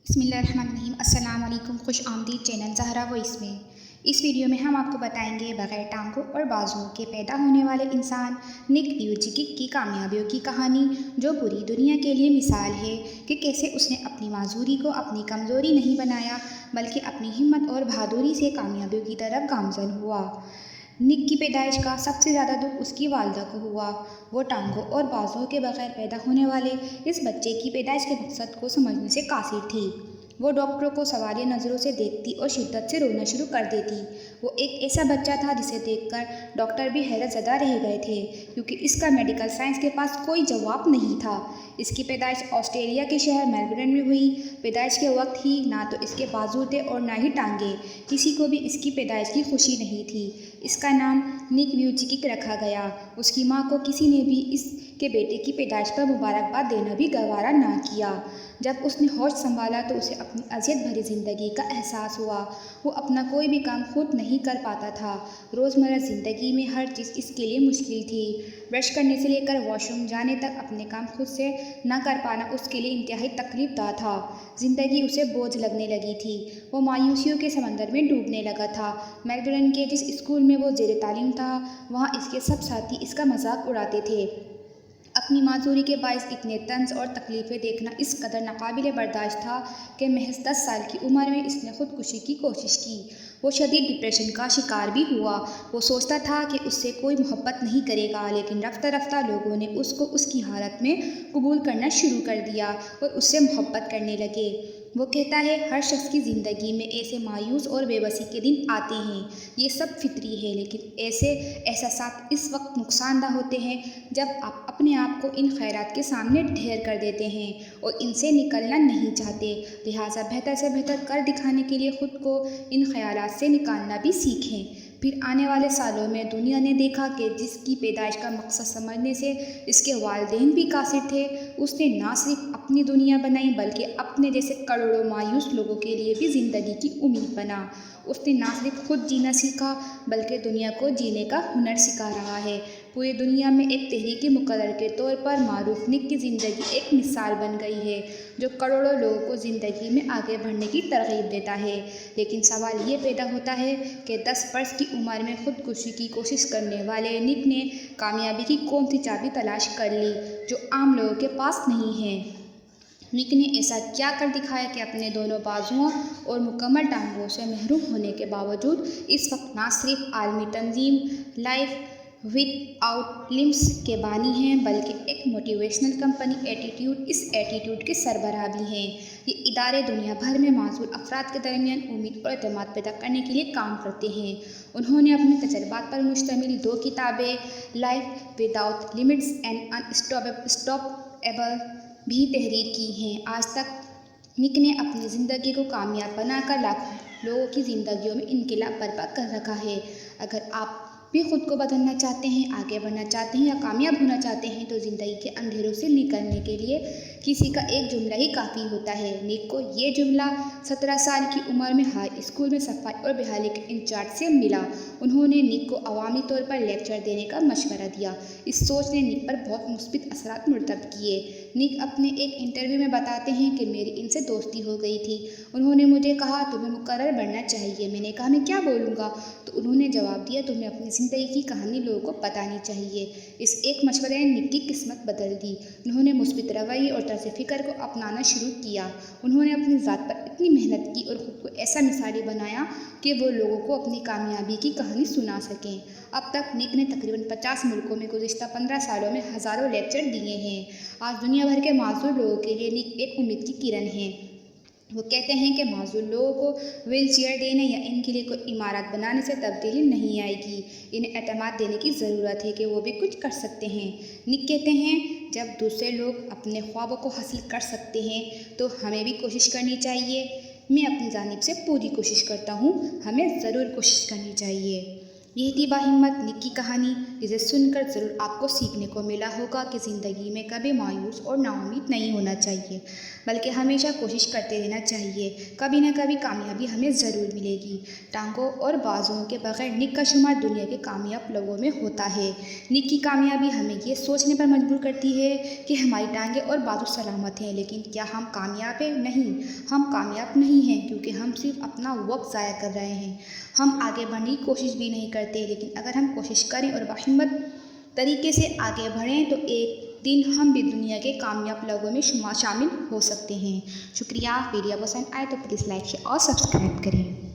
بسم اللہ الرحمن الرحیم۔ السلام علیکم، خوش آمدید چینل زہرا وائس میں۔ اس ویڈیو میں ہم آپ کو بتائیں گے بغیر ٹانگوں اور بازوؤں کے پیدا ہونے والے انسان نک ویوجیکک کی کامیابیوں کی کہانی، جو پوری دنیا کے لیے مثال ہے کہ کیسے اس نے اپنی معذوری کو اپنی کمزوری نہیں بنایا بلکہ اپنی ہمت اور بہادری سے کامیابیوں کی طرف گامزن ہوا۔ نک کی پیدائش کا سب سے زیادہ دکھ اس کی والدہ کو ہوا۔ وہ ٹانگوں اور بازوؤں کے بغیر پیدا ہونے والے اس بچے کی پیدائش کے مقصد کو سمجھنے سے قاصر تھی۔ وہ ڈاکٹروں کو سوالیہ نظروں سے دیکھتی اور شدت سے رونا شروع کر دیتی۔ وہ ایک ایسا بچہ تھا جسے دیکھ کر ڈاکٹر بھی حیرت زدہ رہ گئے تھے، کیونکہ اس کا میڈیکل سائنس کے پاس کوئی جواب نہیں تھا۔ اس کی پیدائش آسٹریلیا کے شہر میلبرن میں ہوئی۔ پیدائش کے وقت ہی نہ تو اس کے بازو تھے اور نہ ہی ٹانگیں۔ کسی کو بھی اس کی پیدائش کی خوشی نہیں تھی۔ اس کا نام نک ویوجیکک رکھا گیا۔ اس کی ماں کو کسی نے بھی اس کے بیٹے کی پیدائش پر مبارکباد دینا بھی گوارا نہ کیا۔ جب اس نے ہوش سنبھالا تو اسے اپنی اذیت بھری زندگی کا احساس ہوا۔ وہ اپنا کوئی بھی کام خود نہیں کر پاتا تھا۔ روزمرہ زندگی میں ہر چیز اس کے لیے مشکل تھی۔ برش کرنے سے لے کر واش روم جانے تک اپنے کام خود سے نہ کر پانا اس کے لیے انتہائی تکلیف دہ تھا۔ زندگی اسے بوجھ لگنے لگی تھی۔ وہ مایوسیوں کے سمندر میں ڈوبنے لگا تھا۔ میلبرن کے جس اسکول میں وہ زیر تعلیم تھا، وہاں اس کے سب ساتھی اس کا مذاق اڑاتے تھے۔ اپنی معذوری کے باعث اتنے طنز اور تکلیفیں دیکھنا اس قدر ناقابل برداشت تھا کہ محض 10 سال کی عمر میں اس نے خودکشی کی کوشش کی۔ وہ شدید ڈپریشن کا شکار بھی ہوا۔ وہ سوچتا تھا کہ اس سے کوئی محبت نہیں کرے گا، لیکن رفتہ رفتہ لوگوں نے اس کو اس کی حالت میں قبول کرنا شروع کر دیا اور اس سے محبت کرنے لگے۔ وہ کہتا ہے، ہر شخص کی زندگی میں ایسے مایوس اور بے بسی کے دن آتے ہیں۔ یہ سب فطری ہے، لیکن ایسے احساسات اس وقت نقصان دہ ہوتے ہیں جب آپ اپنے آپ کو ان خیالات کے سامنے ڈھیر کر دیتے ہیں اور ان سے نکلنا نہیں چاہتے۔ لہٰذا بہتر سے بہتر کر دکھانے کے لیے خود کو ان خیالات سے نکالنا بھی سیکھیں۔ پھر آنے والے سالوں میں دنیا نے دیکھا کہ جس کی پیدائش کا مقصد سمجھنے سے اس کے والدین بھی قاصر تھے، اس نے نہ صرف اپنی دنیا بنائی بلکہ اپنے جیسے کروڑوں مایوس لوگوں کے لیے بھی زندگی کی امید بنا۔ اس نے نہ صرف خود جینا سیکھا بلکہ دنیا کو جینے کا ہنر سکھا رہا ہے۔ پوری دنیا میں ایک تحریکی مقرر کے طور پر معروف نک کی زندگی ایک مثال بن گئی ہے، جو کروڑوں لوگوں کو زندگی میں آگے بڑھنے کی ترغیب دیتا ہے۔ لیکن سوال یہ پیدا ہوتا ہے کہ 10 برس کی عمر میں خودکشی کی کوشش کرنے والے نک نے کامیابی کی کون سی چابی تلاش کر لی، جو عام لوگوں کے پاس نہیں ہے؟ نک نے ایسا کیا کر دکھایا کہ اپنے دونوں بازوؤں اور مکمل ٹانگوں سے محروم ہونے کے باوجود اس وقت نہ صرف عالمی تنظیم لائف ود آؤٹ لمبس کے بانی ہیں، بلکہ ایک موٹیویشنل کمپنی ایٹیٹیوڈ اس ایٹیٹیوڈ کے سربراہ بھی ہیں۔ یہ ادارے دنیا بھر میں معذور افراد کے درمیان امید اور اعتماد پیدا کرنے کے لیے کام کرتے ہیں۔ انہوں نے اپنے تجربات پر مشتمل 2 کتابیں، life with out limits and unstoppable بھی تحریر کی ہیں۔ آج تک نک نے اپنی زندگی کو کامیاب بنا کر لاکھوں لوگوں کی زندگیوں میں انقلاب برپا کر رکھا ہے۔ اگر آپ بھی خود کو بدلنا چاہتے ہیں، آگے بڑھنا چاہتے ہیں یا کامیاب ہونا چاہتے ہیں تو زندگی کے اندھیروں سے نکلنے کے لیے کسی کا ایک جملہ ہی کافی ہوتا ہے۔ نک کو یہ جملہ 17 سال کی عمر میں ہائی اسکول میں صفائی اور بحالی کے انچارج سے ملا۔ انہوں نے نک کو عوامی طور پر لیکچر دینے کا مشورہ دیا۔ اس سوچ نے نک پر بہت مثبت اثرات مرتب کیے۔ نک اپنے ایک انٹرویو میں بتاتے ہیں کہ میری ان سے دوستی ہو گئی تھی۔ انہوں نے مجھے کہا، تمہیں مقرر بننا چاہیے۔ میں نے کہا، میں کیا بولوں گا؟ تو انہوں نے جواب دیا، تمہیں اپنی زندگی کی کہانی لوگوں کو بتانی چاہیے۔ اس ایک مشورے نے نک کی قسمت بدل دی۔ انہوں نے مثبت رویے اور طرز فکر کو اپنانا شروع کیا۔ انہوں نے اپنی ذات پر اتنی محنت کی اور خود کو ایسا مثالی بنایا کہ وہ لوگوں کو اپنی کامیابی کی کہانی سنا سکیں۔ اب تک نک نے تقریباً 50 ملکوں میں گزشتہ 15 سالوں میں ہزاروں لیکچر دیے ہیں۔ آج دنیا بھر کے معذور لوگوں کے لیے نک ایک امید کی کرن ہے۔ وہ کہتے ہیں کہ معذور لوگوں کو ویل چیئر دینے یا ان کے لیے کوئی عمارت بنانے سے تبدیلی نہیں آئے گی۔ انہیں اعتماد دینے کی ضرورت ہے کہ وہ بھی کچھ کر سکتے ہیں۔ نک کہتے ہیں، جب دوسرے لوگ اپنے خوابوں کو حاصل کر سکتے ہیں تو ہمیں بھی کوشش کرنی چاہیے۔ میں اپنی جانب سے پوری کوشش کرتا ہوں، ہمیں ضرور کوشش کرنی چاہیے۔ یہ تھی باہمت نک کی کہانی، جسے سن کر ضرور آپ کو سیکھنے کو ملا ہوگا کہ زندگی میں کبھی مایوس اور نا امید نہیں ہونا چاہیے، بلکہ ہمیشہ کوشش کرتے رہنا چاہیے۔ کبھی نہ کبھی کامیابی ہمیں ضرور ملے گی۔ ٹانگوں اور بازوؤں کے بغیر نک کا شمار دنیا کے کامیاب لوگوں میں ہوتا ہے۔ نک کی کامیابی ہمیں یہ سوچنے پر مجبور کرتی ہے کہ ہماری ٹانگیں اور بازو سلامت ہیں، لیکن کیا ہم کامیاب ہیں؟ نہیں، ہم کامیاب نہیں ہیں، کیونکہ ہم صرف اپنا وقت ضائع کر رہے ہیں۔ ہم آگے بڑھنے کی کوشش بھی نہیں کرتے، لیکن اگر ہم کوشش کریں اور باہمت طریقے سے آگے بڑھیں تو ایک دن ہم بھی دنیا کے کامیاب لوگوں میں شامل ہو سکتے ہیں۔ شکریہ۔ ویڈیو پسند آئے تو پلیز لائک شیئر اور سبسکرائب کریں۔